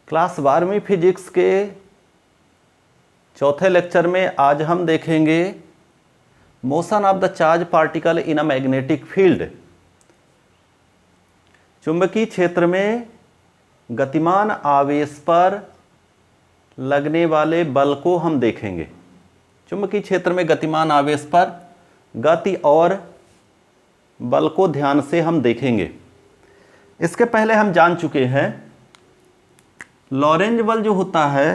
Class 12वीं physics के चौथे लेक्चर में आज हम देखेंगे motion of the charge particle in a magnetic field. चुंबकीय क्षेत्र में गतिमान आवेश पर लगने वाले बल को हम देखेंगे। चुंबकीय क्षेत्र में गतिमान आवेश पर गति और बल को ध्यान से हम देखेंगे। इसके पहले हम जान चुके हैं लॉरेंज बल जो होता है,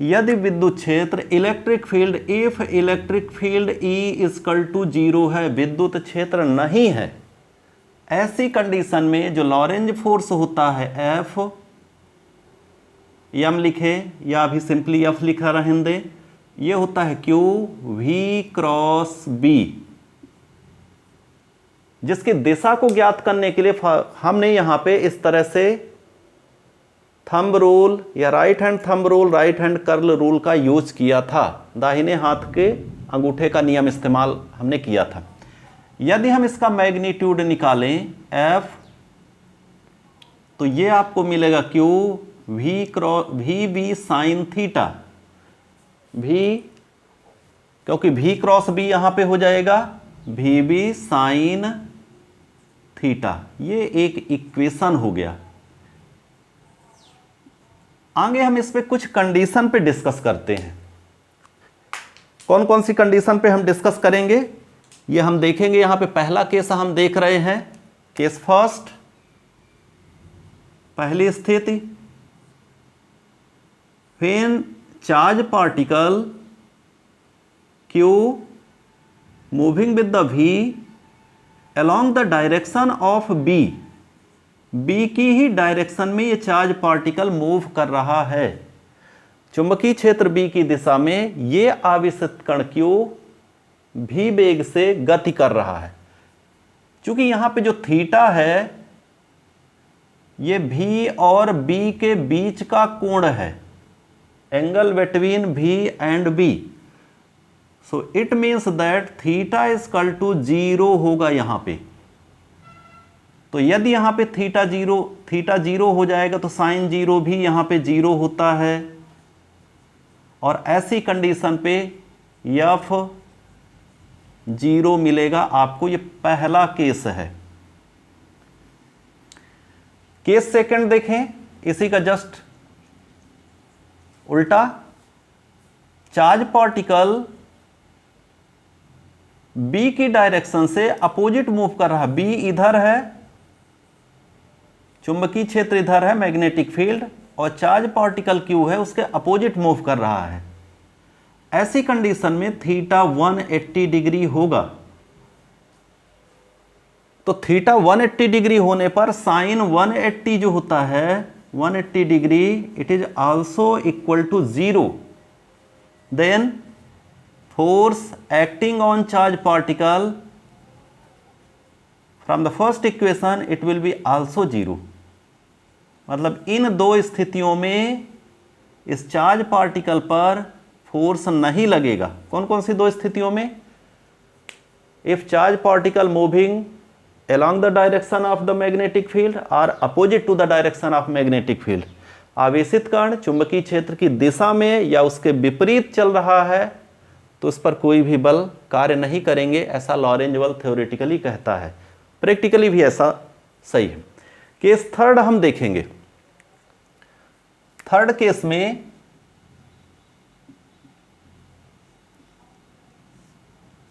यदि विद्युत क्षेत्र electric field if electric field E equal to 0 है, विद्युत क्षेत्र नहीं है, ऐसी कंडीशन में जो लॉरेंज फोर्स होता है F, M लिखे या अभी सिंपली F लिखा रहने दें, ये होता है Q V क्रॉस B, जिसकी दिशा को ज्ञात करने के लिए हमने यहां पे इस तरह से थंब रूल या right hand thumb rule, right hand curl rule का यूज किया था। दाहिने हाथ के अंगूठे का नियम इस्तेमाल हमने किया था। यदि हम इसका मैग्नीट्यूड निकालें F, तो ये आपको मिलेगा Q V B sine theta, भी क्योंकि V क्रॉस B यहां पे हो जाएगा वी बी साइन थीटा। ये एक इक्वेशन हो गया। आगे हम इस पे कुछ कंडीशन पे डिस्कस करते हैं। कौन कौन सी कंडीशन पे हम डिस्कस करेंगे ये हम देखेंगे। यहां पे पहला केस हम देख रहे हैं, केस फर्स्ट, पहली स्थिति, when charge particle Q moving with the V along the direction of B की ही डायरेक्शन में ये चार्ज पार्टिकल मूव कर रहा है। चुंबकीय क्षेत्र B की दिशा में ये आवेशित कण Q भी वेग से गति कर रहा है। चूंकि यहां पे जो थीटा है ये V और B के बीच का कोण है, angle between V and B, so it means that theta is equal to 0 होगा यहां पे। तो यदि यहां पे थीटा जीरो हो जाएगा तो साइन 0 भी यहां पे 0 होता है, और ऐसी कंडीशन पे F 0 मिलेगा आपको। ये पहला केस है। केस सेकंड देखें, इसी का जस्ट उल्टा, चार्ज पार्टिकल B की डायरेक्शन से अपोजिट मूव कर रहा है। B इधर है, चुंबकीय क्षेत्र इधर है, मैग्नेटिक फील्ड, और चार्ज पार्टिकल Q है उसके अपोजिट मूव कर रहा है। ऐसी कंडीशन में थीटा 180 डिग्री होगा। तो थीटा 180 डिग्री होने पर साइन 180 जो होता है 180 degree, it is also equal to 0। Then force acting on charge particle from the first equation it will be also 0। मतलब इन दो स्थितियों में इस चार्ज पार्टिकल पर फोर्स नहीं लगेगा। कौन कौन सी दो स्थितियों में? If charge particle moving along the direction of the magnetic field or opposite to the direction of magnetic field, आवेशित कण चुंबकीय क्षेत्र की दिशा में या उसके विपरीत चल रहा है तो उस पर कोई भी बल कार्य नहीं करेंगे, ऐसा लॉरेंज बल थ्योरेटिकली कहता है। प्रैक्टिकली भी ऐसा सही है। केस थर्ड हम देखेंगे। थर्ड केस में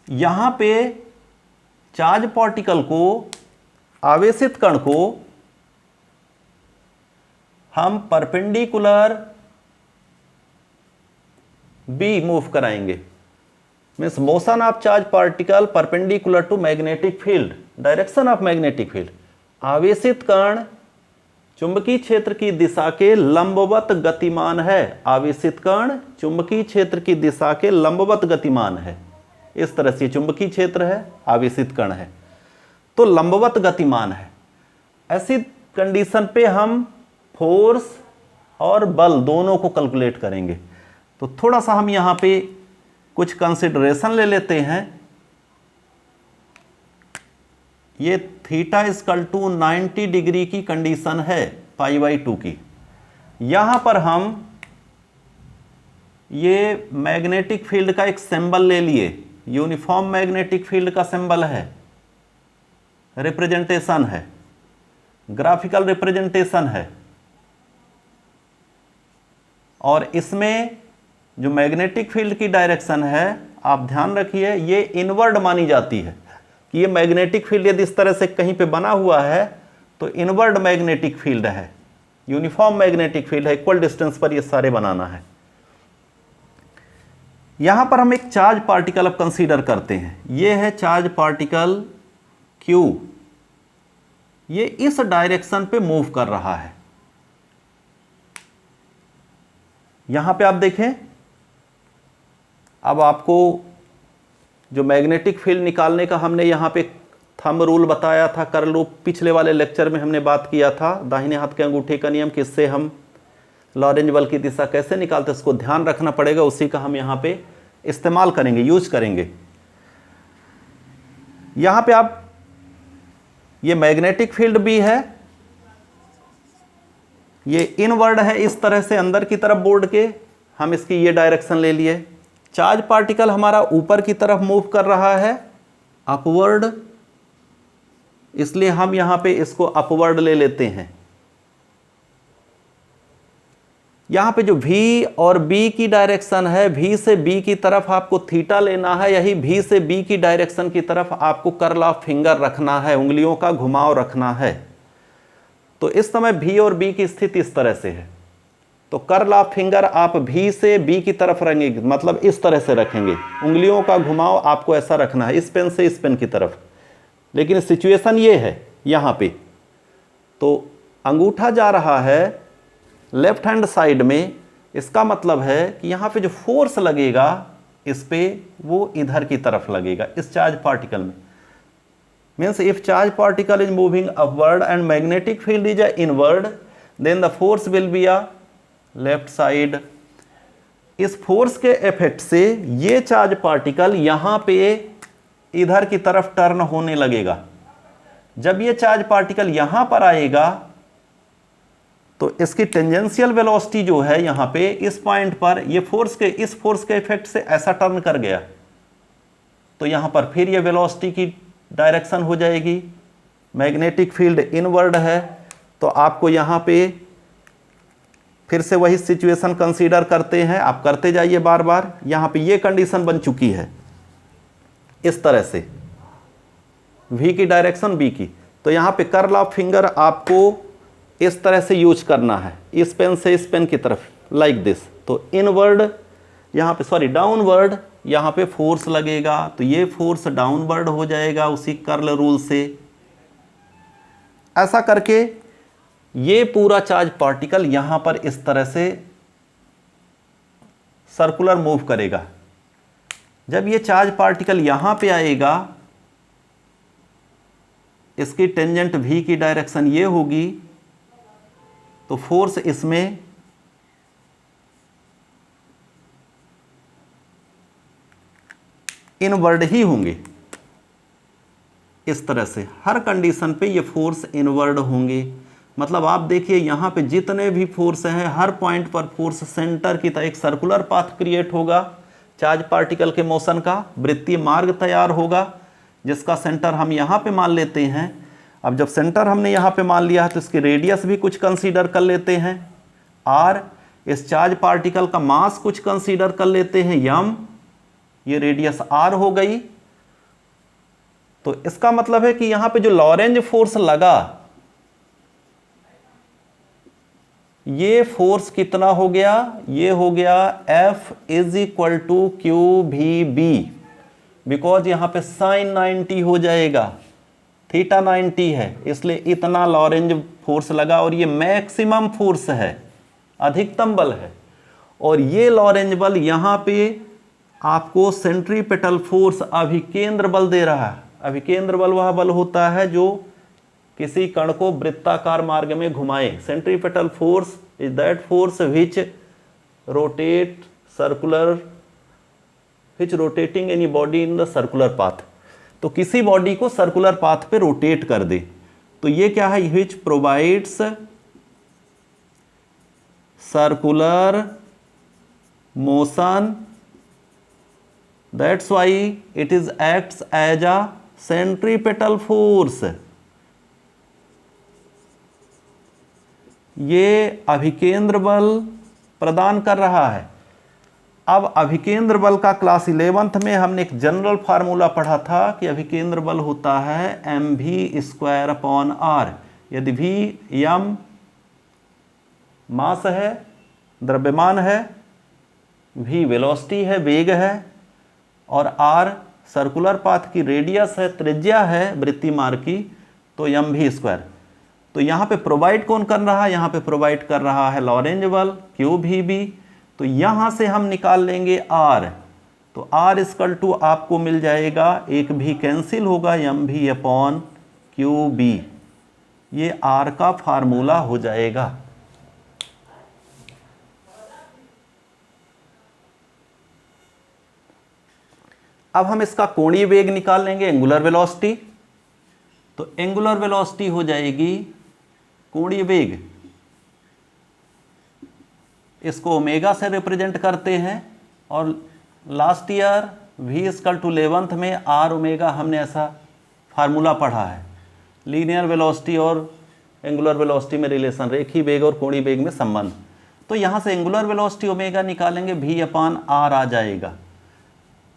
यहां पे चार्ज पार्टिकल को, आवेशित कण को हम परपेंडिकुलर B मूव कराएंगे। Means motion of charge particle perpendicular to magnetic field, direction of magnetic field. आवेशित कण चुंबकीय क्षेत्र की दिशा के लंबवत गतिमान है। आवेशित कण चुंबकीय क्षेत्र की दिशा के लंबवत गतिमान है। इस तरह से चुंबकीय क्षेत्र है, आवेशित कण है, तो लंबवत गतिमान है। ऐसी कंडीशन पे हम फोर्स और बल दोनों को कैलकुलेट करेंगे। तो थोड़ा सा हम यहां पे कुछ कंसिडरेशन ले लेते हैं। ये थीटा इक्वल टू 90 डिग्री की कंडीशन है, π/2 की। यहां पर हम ये मैग्नेटिक फील्ड का एक सिंबल ले लिए, यूनिफॉर्म मैग्नेटिक फील्ड का सिंबल है, रिप्रेजेंटेशन है, ग्राफिकल रिप्रेजेंटेशन है। और इसमें जो मैग्नेटिक फील्ड की डायरेक्शन है, आप ध्यान रखिए, ये इनवर्ड मानी जाती है कि ये मैग्नेटिक फील्ड यदि इस तरह से कहीं पे बना हुआ है तो इनवर्ड मैग्नेटिक फील्ड है, यूनिफॉर्म मैग्नेटिक फील्ड है, इक्वल डिस्टेंस पर ये सारे बनाना है। यहां पर हम एक चार्ज पार्टिकल अब कंसीडर करते हैं। ये है चार्ज पार्टिकल Q, ये इस डायरेक्शन पे मूव कर रहा है। यहां पे आप देखें, अब आपको जो मैग्नेटिक फील्ड निकालने का हमने यहां पे थंब रूल बताया था, कर्ल रूल, पिछले वाले लेक्चर में हमने बात किया था, दाहिने हाथ के अंगूठे का नियम, किससे हम लॉरेंज बल की दिशा कैसे निकालते, उसको ध्यान रखना पड़ेगा, उसी का हम यहां पे इस्तेमाल करेंगे, यूज करेंगे। यहां पे आप, ये मैग्नेटिक फील्ड भी है, ये इनवर्ड है, इस तरह से अंदर की तरफ बोर्ड के हम इसकी ये डायरेक्शन ले लिए। चार्ज पार्टिकल हमारा ऊपर की तरफ मूव कर रहा है, अपवर्ड, इसलिए हम यहां पे इसको अपवर्ड ले लेते हैं। यहां पे जो V और B की डायरेक्शन है, V से B की तरफ आपको थीटा लेना है, यही V से B की डायरेक्शन की तरफ आपको कर्ल ऑफ फिंगर रखना है, उंगलियों का घुमाव रखना है। तो इस समय V और B की स्थिति इस तरह से है, तो कर्ल ऑफ फिंगर आप V से B की तरफ रखेंगे, मतलब इस तरह से रखेंगे, उंगलियों का घुमाव आपको ऐसा रखना है, इस पेन से इस पेन की तरफ। लेकिन सिचुएशन ये है यहाँ पे, तो अंगूठा जा रहा है लेफ्ट हैंड साइड में, इसका मतलब है कि यहाँ पे जो फोर्स लगेगा इस पे, वो इधर की तरफ लगेगा, इस चार्ज पार्टिकल में। Means if charge particle is moving upward and magnetic field is inward, then the force will be a left side. इस फोर्स के इफेक्ट से ये चार्ज पार्टिकल यहां पे इधर की तरफ टर्न होने लगेगा। जब ये चार्ज पार्टिकल यहां पर आएगा तो इसकी टेंजेंशियल वेलोसिटी जो है यहां पे इस पॉइंट पर, ये फोर्स के, इस फोर्स के इफेक्ट से ऐसा टर्न कर गया, तो यहां पर फिर ये वेलोसिटी की डायरेक्शन हो जाएगी। मैग्नेटिक फील्ड इनवर्ड है, तो आपको यहां पे फिर से वही सिचुएशन कंसीडर करते हैं, आप करते जाइए बार बार। यहां पे ये कंडीशन बन चुकी है इस तरह से, V की डायरेक्शन B की, तो यहां पे कर्ल ऑफ फिंगर आपको इस तरह से यूज करना है, इस पेन से इस पेन की तरफ, लाइक दिस। तो इनवर्ड यहाँ पे, सॉरी डाउनवर्ड, यहाँ पे फोर्स लगेगा, तो ये फोर्स डाउनवर्ड हो जाएगा उसी कर्ल रूल से। ऐसा करके ये पूरा चार्ज पार्टिकल यहाँ पर इस तरह से सर्कुलर मूव करेगा। जब ये चार्ज पार्टिकल यहाँ पे आएगा, इसकी टेंजेंट V की डायरेक्शन ये होगी, तो फोर्स इसमें इनवर्ड ही होंगे, इस तरह से हर कंडीशन पे ये फोर्स इनवर्ड होंगे। मतलब आप देखिए यहाँ पे जितने भी फोर्स हैं, हर पॉइंट पर फोर्स सेंटर की तरह एक सर्कुलर पाथ क्रिएट होगा, चार्ज पार्टिकल के मोशन का वृत्तीय मार्ग तैयार होगा, जिसका सेंटर हम यहाँ पे मान लेते हैं। अब जब सेंटर हमने यहाँ पे मान लिया है तो इसकी रेडियस भी कुछ कंसीडर कर लेते हैं, r, इस चार्ज पार्टिकल का मास कुछ कंसीडर कर लेते हैं, m, ये रेडियस r हो गई। तो इसका मतलब है कि यहाँ पे जो लॉरेंज फोर्स लगा, ये फोर्स कितना हो गया, ये हो गया F is equal to QVB, because यहाँ पे साइन 90 हो जाएगा, थीटा 90 है, इसलिए इतना लॉरेंज फोर्स लगा। और ये मैक्सिमम फोर्स है, अधिकतम बल है। और ये लॉरेंज बल यहाँ पे आपको सेंट्रीपेटल फोर्स, अभिकेंद्र बल दे रहा है। अभिकेंद्र बल वह बल होता है जो किसी कण को वृत्ताकार मार्ग में घुमाए। Centripetal force is that force which rotate circular, which rotating any body in the circular path. तो किसी बॉडी को सर्कुलर पाथ पे रोटेट कर दे, तो ये क्या है, which provides circular motion, that's why it is acts as a centripetal force। ये अभिकेंद्र बल प्रदान कर रहा है। अब अभिकेंद्र बल का क्लास 11th में हमने एक जनरल फार्मूला पढ़ा था कि अभिकेंद्र बल होता है mv²/r। यदि v यम मास है, द्रव्यमान है, v वेलोसिटी है, वेग है, और r सर्कुलर पाथ की रेडियस है, त्रिज्या है वृत्ति मार्ग की, तो mv²। तो यहाँ पे प्रोवाइड कौन कर रहा है? यहाँ पे प्रोवाइड कर रहा है लॉरेंज बल QVB। तो यहाँ से हम निकाल लेंगे R। तो R = आपको मिल जाएगा, एक भी कैंसिल होगा, mv/QB। ये R का फार्मूला हो जाएगा। अब हम इसका कोणीय वेग निकाल लेंगे, एंगुलर वेलोसिटी। तो एंगुलर वेलोसिटी हो जाएगी कोणीय वेग, इसको ओमेगा से रिप्रेजेंट करते हैं। और लास्ट ईयर v = 11th में r ओमेगा हमने ऐसा फार्मूला पढ़ा है। लीनियर वेलोसिटी और एंगुलर वेलोसिटी में रिलेशन, रेखीय वेग और कोणीय वेग में संबंध। तो यहाँ से एंगुलर वेलोसिटी ओमेगा निकालेंगे, v/r आ जाएगा।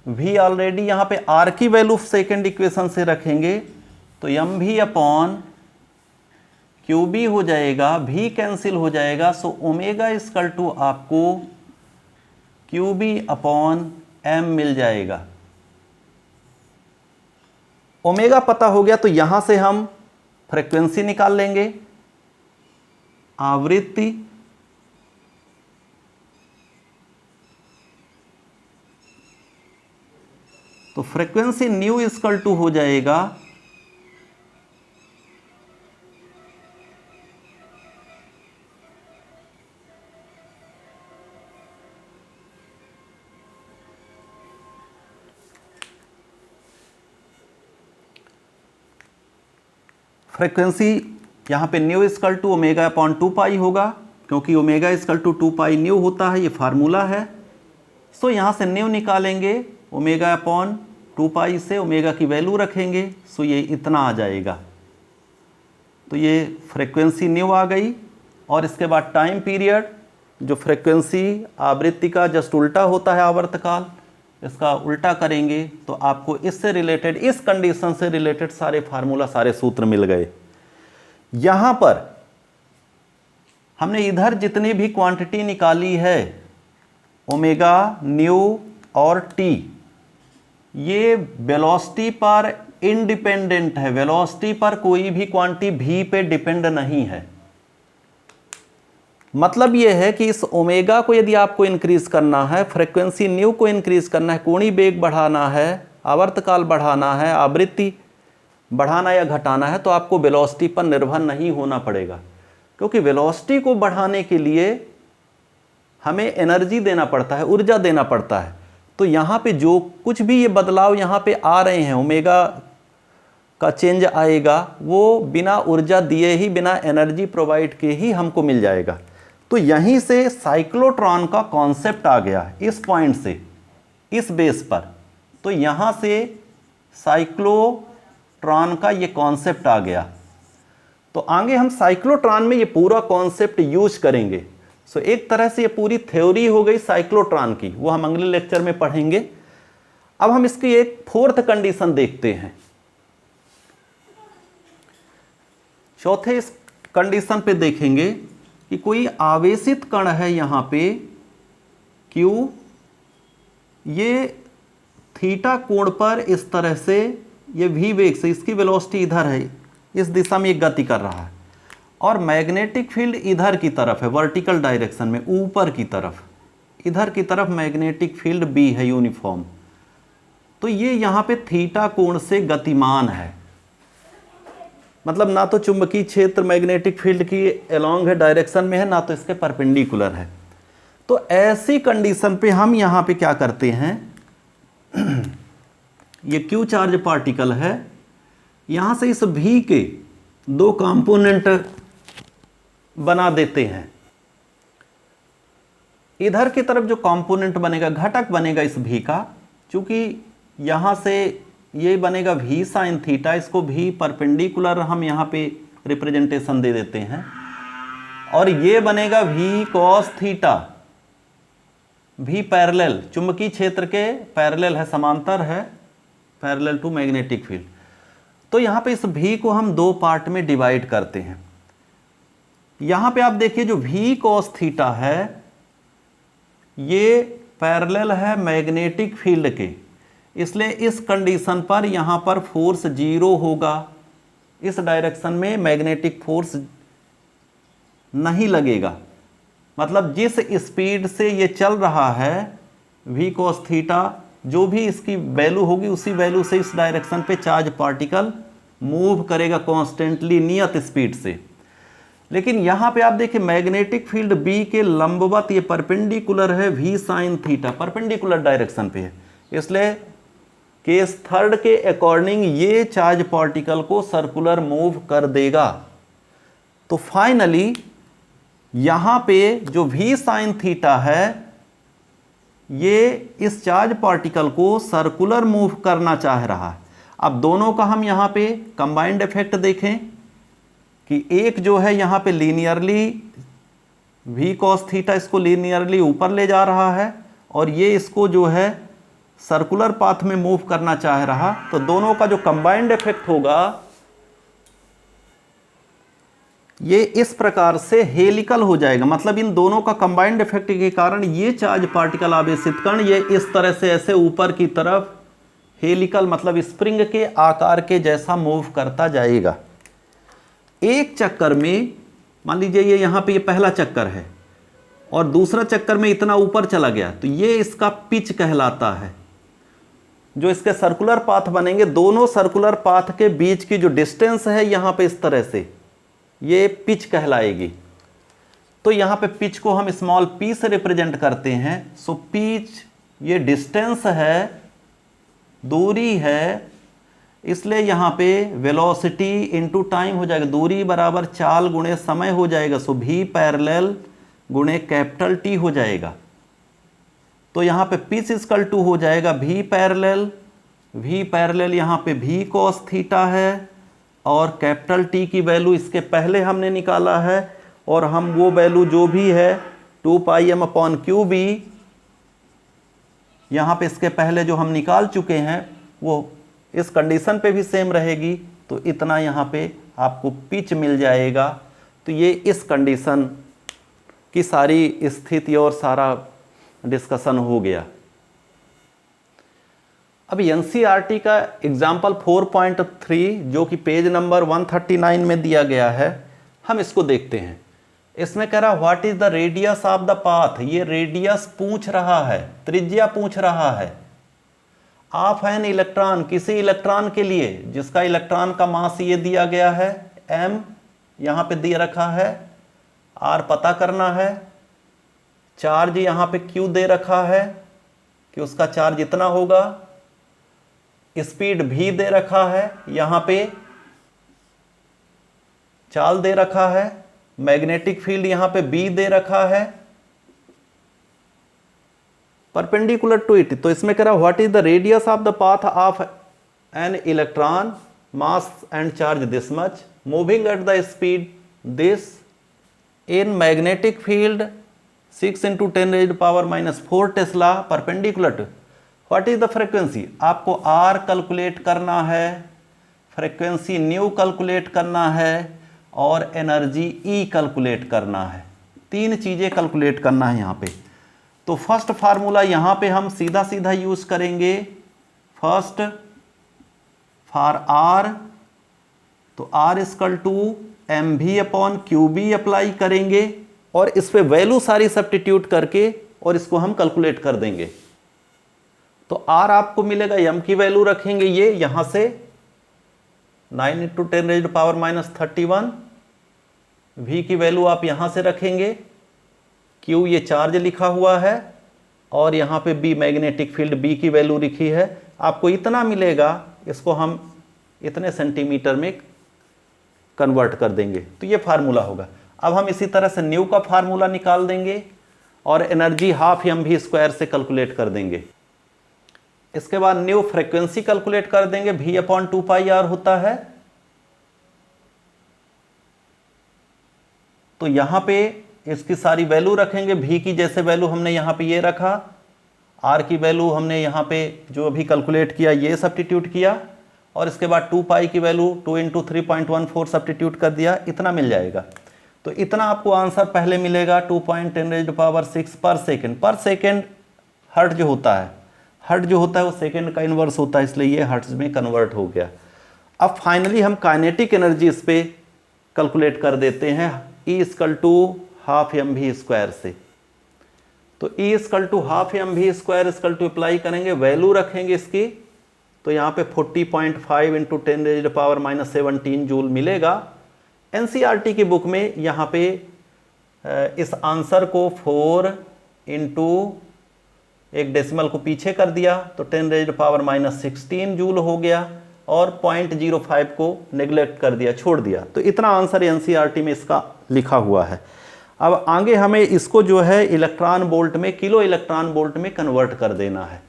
v ऑलरेडी यहाँ पे r की वैल्यू सेकेंड इक्वेशन से रखेंगे, तो mv/QB हो जाएगा, v कैंसिल हो जाएगा। सो ओमेगा = आपको QB/m मिल जाएगा। ओमेगा पता हो गया, तो यहां से हम फ्रीक्वेंसी निकाल लेंगे, आवृत्ति। तो फ्रीक्वेंसी न्यू = हो जाएगा फ्रीक्वेंसी, यहाँ पे न्यू = ω/2π होगा, क्योंकि ओमेगा = 2π न्यू होता है, ये फार्मूला है। सो यहाँ से न्यू निकालेंगे, ω/2π से ओमेगा की वैल्यू रखेंगे, सो ये इतना आ जाएगा। तो ये फ्रीक्वेंसी न्यू आ गई। और इसके बाद टाइम पीरियड, जो फ्रीक्वेंसी आवृत्ति का जस्ट उल्टा होता है आवर्तकाल, इसका उल्टा करेंगे तो आपको इससे रिलेटेड, इस कंडीशन से रिलेटेड सारे फार्मूला, सारे सूत्र मिल गए। यहां पर हमने इधर जितनी भी क्वांटिटी निकाली है, ओमेगा, न्यू और टी, ये वेलोसिटी पर इंडिपेंडेंट है। वेलोसिटी पर कोई भी क्वांटिटी v पे डिपेंड नहीं है। मतलब यह है कि इस ओमेगा को यदि आपको इंक्रीज करना है, फ्रीक्वेंसी न्यू को इंक्रीज करना है, कोणीय वेग बढ़ाना है, आवर्तकाल बढ़ाना है, आवृत्ति बढ़ाना या घटाना है, तो आपको वेलोसिटी पर निर्भर नहीं होना पड़ेगा। क्योंकि वेलोसिटी को बढ़ाने के लिए हमें एनर्जी देना पड़ता है, ऊर्जा देना पड़ता है। तो यहाँ पे जो कुछ भी ये बदलाव यहाँ पे आ रहे हैं, ओमेगा का चेंज आएगा, वो बिना ऊर्जा दिए ही, बिना एनर्जी प्रोवाइड के ही हमको मिल जाएगा। तो यहीं से साइक्लोट्रॉन का कॉन्सेप्ट आ गया, इस पॉइंट से, इस बेस पर। तो यहाँ से साइक्लोट्रॉन का ये कॉन्सेप्ट आ गया। तो आगे हम साइक्लोट्रॉन में ये पूरा कॉन्सेप्ट यूज करेंगे। सो एक तरह से ये पूरी थ्योरी हो गई साइक्लोट्रॉन की, वो हम अगले लेक्चर में पढ़ेंगे। अब हम इसकी एक फोर्थ कंडीशन देखते हैं। चौथे इस कंडीशन पे देखेंगे कि कोई आवेशित कण है यहाँ पे Q, ये थीटा कोण पर इस तरह से, ये v वेग से, इसकी वेलोसिटी इधर है, इस दिशा में ये गति कर रहा है, और मैग्नेटिक फील्ड इधर की तरफ है, वर्टिकल डायरेक्शन में, ऊपर की तरफ, इधर की तरफ मैग्नेटिक फील्ड B है, यूनिफॉर्म। तो ये यहाँ पे थीटा कोण से गतिमान है। मतलब ना तो चुंबकीय क्षेत्र मैग्नेटिक फील्ड की अलोंग है, डायरेक्शन में है, ना तो इसके परपेंडिकुलर है। तो ऐसी कंडीशन पे हम यहाँ पे क्या करते हैं, ये क्यू चार्ज पार्टिकल है, यहाँ से इस v के दो कंपोनेंट बना देते हैं। इधर की तरफ जो कंपोनेंट बनेगा, घटक बनेगा इस v का, चूंकि यहाँ से ये बनेगा v साइन थीटा, इसको v परपेंडिकुलर हम यहाँ पे रिप्रेजेंटेशन दे देते हैं, और ये बनेगा v cos theta, v parallel, चुंबकीय क्षेत्र के पैरेलल है, समांतर है, पैरेलल टू मैग्नेटिक फील्ड। तो यहाँ पे इस v को हम दो पार्ट में डिवाइड करते हैं। यहाँ पे आप देखिए जो v कॉस थीटा है ये पैरेलल है मैग्नेटिक फील्ड के, इसलिए इस कंडीशन पर यहाँ पर फोर्स 0 होगा, इस डायरेक्शन में मैग्नेटिक फोर्स नहीं लगेगा। मतलब जिस स्पीड से ये चल रहा है v cos थीटा, जो भी इसकी वैल्यू होगी उसी वैल्यू से इस डायरेक्शन पे चार्ज पार्टिकल मूव करेगा कॉन्स्टेंटली नियत स्पीड से। लेकिन यहाँ पे आप देखिए मैग्नेटिक फील्ड B के लंबवत ये परपेंडिकुलर है v sine theta, perpendicular direction पे है, इसलिए केस थर्ड के अकॉर्डिंग ये चार्ज पार्टिकल को सर्कुलर मूव कर देगा। तो फाइनली यहाँ पे जो v साइन थीटा है ये इस चार्ज पार्टिकल को सर्कुलर मूव करना चाह रहा है। अब दोनों का हम यहाँ पे कंबाइंड इफेक्ट देखें कि एक जो है यहाँ पे लीनियरली v cos थीटा इसको लीनियरली ऊपर ले जा रहा है, और ये इसको जो है सर्कुलर पाथ में मूव करना चाह रहा। तो दोनों का जो कंबाइंड इफेक्ट होगा ये इस प्रकार से हेलिकल हो जाएगा। मतलब इन दोनों का कंबाइंड इफेक्ट के कारण ये चार्ज पार्टिकल आवेशित कण ये इस तरह से ऐसे ऊपर की तरफ हेलिकल मतलब स्प्रिंग के आकार के जैसा मूव करता जाएगा। एक चक्कर में मान लीजिए ये यहाँ पे ये पहला चक्कर है और दूसरा चक्कर में इतना ऊपर चला गया, तो ये इसका पिच कहलाता है। जो इसके सर्कुलर पाथ बनेंगे, दोनों सर्कुलर पाथ के बीच की जो डिस्टेंस है यहाँ पे इस तरह से ये पिच कहलाएगी। तो यहाँ पे पिच को हम स्मॉल p से रिप्रेजेंट करते हैं। सो पिच ये डिस्टेंस है, दूरी है, इसलिए यहाँ पे वेलोसिटी इनटू टाइम हो जाएगा, दूरी बराबर चाल गुणे समय हो जाएगा। सो v पैरेलल गुणे कैपिटल T हो जाएगा। तो यहाँ पे पिच इक्वल टू हो जाएगा v पैरेलल यहाँ पे v cos थीटा है, और कैपिटल T की वैल्यू इसके पहले हमने निकाला है, और हम वो वैल्यू जो भी है 2πm/qb यहाँ पे इसके पहले जो हम निकाल चुके हैं वो इस कंडीशन पे भी सेम रहेगी। तो इतना यहाँ पे आपको पिच मिल जाएगा। तो ये इस कंडीशन की सारी स्थिति और सारा डिस्कशन हो गया। अब एनसीईआरटी का एग्जाम्पल 4.3 जो कि पेज नंबर 139 में दिया गया है, हम इसको देखते हैं। इसमें कह रहा what is the radius of the path. ये रेडियस पूछ रहा है, त्रिज्या पूछ रहा है ऑफ एन इलेक्ट्रॉन, किसी इलेक्ट्रॉन के लिए जिसका इलेक्ट्रॉन का मास ये दिया गया है m, यहाँ पे दिया रखा है, r पता करना है, चार्ज यहाँ पे q दे रखा है कि उसका चार्ज इतना होगा, स्पीड v दे रखा है, यहाँ पे चाल दे रखा है, मैग्नेटिक फील्ड यहाँ पे b दे रखा है, परपेंडिकुलर टू इट। तो इसमें कह रहा what is the radius of the path of an electron, mass and charge this much, moving at the speed this, in magnetic field 6 × 10⁻⁻⁴ tesla, perpendicular to. What is the frequency, आपको r calculate करना है, frequency new calculate करना है, और energy E calculate करना है। तीन चीज़ें कैलकुलेट करना है यहाँ पे। तो फर्स्ट फार्मूला यहाँ पे हम सीधा सीधा यूज करेंगे। फर्स्ट फॉर R, तो R = mv/qb अप्लाई करेंगे, और इस पे वैल्यू सारी सब्स्टिट्यूट करके और इसको हम कैलकुलेट कर देंगे। तो R आपको मिलेगा, m की वैल्यू रखेंगे ये यहाँ से 9 × 10⁻31, v की वैल्यू आप यहाँ से रखेंगे, q ये चार्ज लिखा हुआ है, और यहाँ पे b मैग्नेटिक फील्ड b की वैल्यू लिखी है। आपको इतना मिलेगा, इसको हम इतने सेंटीमीटर में कन्वर्ट कर देंगे। तो ये फार्मूला होगा। अब हम इसी तरह से न्यू का फार्मूला निकाल देंगे। और एनर्जी हाफ mv स्क्वायर से कैलकुलेट कर देंगे। इसके बाद न्यू फ्रीक्वेंसी कैलकुलेट कर देंगे, v/2πr होता है। तो यहां पे इसकी सारी वैल्यू रखेंगे, v की जैसे वैल्यू हमने यहां पे ये रखा, r की वैल्यू हमने यहां पे जो अभी कैलकुलेट किया ये सब्स्टिट्यूट किया, और इसके बाद 2π की वैल्यू 2 × 3.14 सब्स्टिट्यूट कर दिया, इतना मिल जाएगा। तो इतना आपको आंसर पहले मिलेगा 2.10⁶ पर सेकेंड। हर्ट्ज जो होता है, हर्ट्ज जो होता है वो सेकेंड का इन्वर्स होता है, इसलिए ये हर्ट्ज में कन्वर्ट हो गया। अब फाइनली हम काइनेटिक एनर्जी इस पे कैलकुलेट कर देते हैं, E = ½ mv स्क्वायर से। तो E = ½ mv स्क्वायर अप्लाई करेंगे, वैल्यू रखेंगे इसकी, तो यहाँ पे 40.5 × 10⁻17 जूल मिलेगा। NCERT की बुक में यहाँ पे इस आंसर को 4 × एक डेसिमल को पीछे कर दिया तो 10⁻16 जूल हो गया, और 0.05 को नेग्लेक्ट कर दिया, छोड़ दिया। तो इतना आंसर NCERT में इसका लिखा हुआ है। अब आगे हमें इसको जो है इलेक्ट्रॉन वोल्ट में, किलो इलेक्ट्रॉन वोल्ट में कन्वर्ट कर देना है।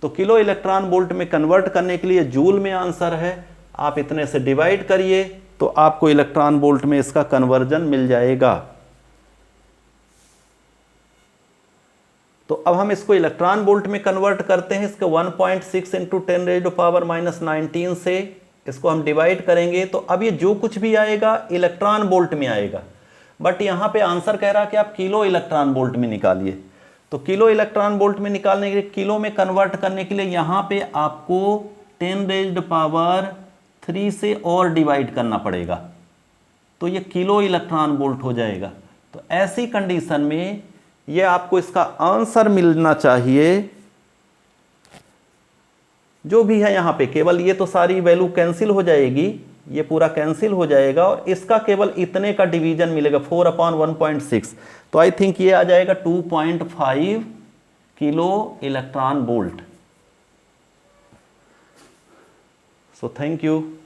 तो किलो इलेक्ट्रॉन वोल्ट में कन्वर्ट करने के लिए जूल में आंसर है, आप इतने से डिवाइड करिए तो आपको इलेक्ट्रॉन वोल्ट में इसका कन्वर्जन मिल जाएगा। तो अब हम इसको इलेक्ट्रॉन वोल्ट में कन्वर्ट करते हैं, इसके 1.6 × 10⁻19 से इसको हम डिवाइड करेंगे, तो अब ये जो कुछ भी आएगा इलेक्ट्रॉन वोल्ट में आएगा। बट यहाँ पे आंसर कह रहा है कि आप किलो इलेक्ट्रॉन वोल्ट में निकालिए। तो किलो इलेक्ट्रॉन वोल्ट में निकालने के लिए, किलो में कन्वर्ट करने के लिए यहाँ पे आपको 10⁻³ से और डिवाइड करना पड़ेगा, तो ये किलो इलेक्ट्रॉन वोल्ट हो जाएगा। तो ऐसी कंडीशन में ये आपको इसका आंसर मिलना चाहिए, जो भी है यहाँ पे, केवल ये तो सारी वैल्यू कैंसिल हो जाएगी, ये पूरा कैंसिल हो जाएगा, और इसका केवल इतने का डिवीजन मिलेगा 4/1.6। तो आई थिंक ये आ जाएगा 2.5 kilo electron volt. So thank you.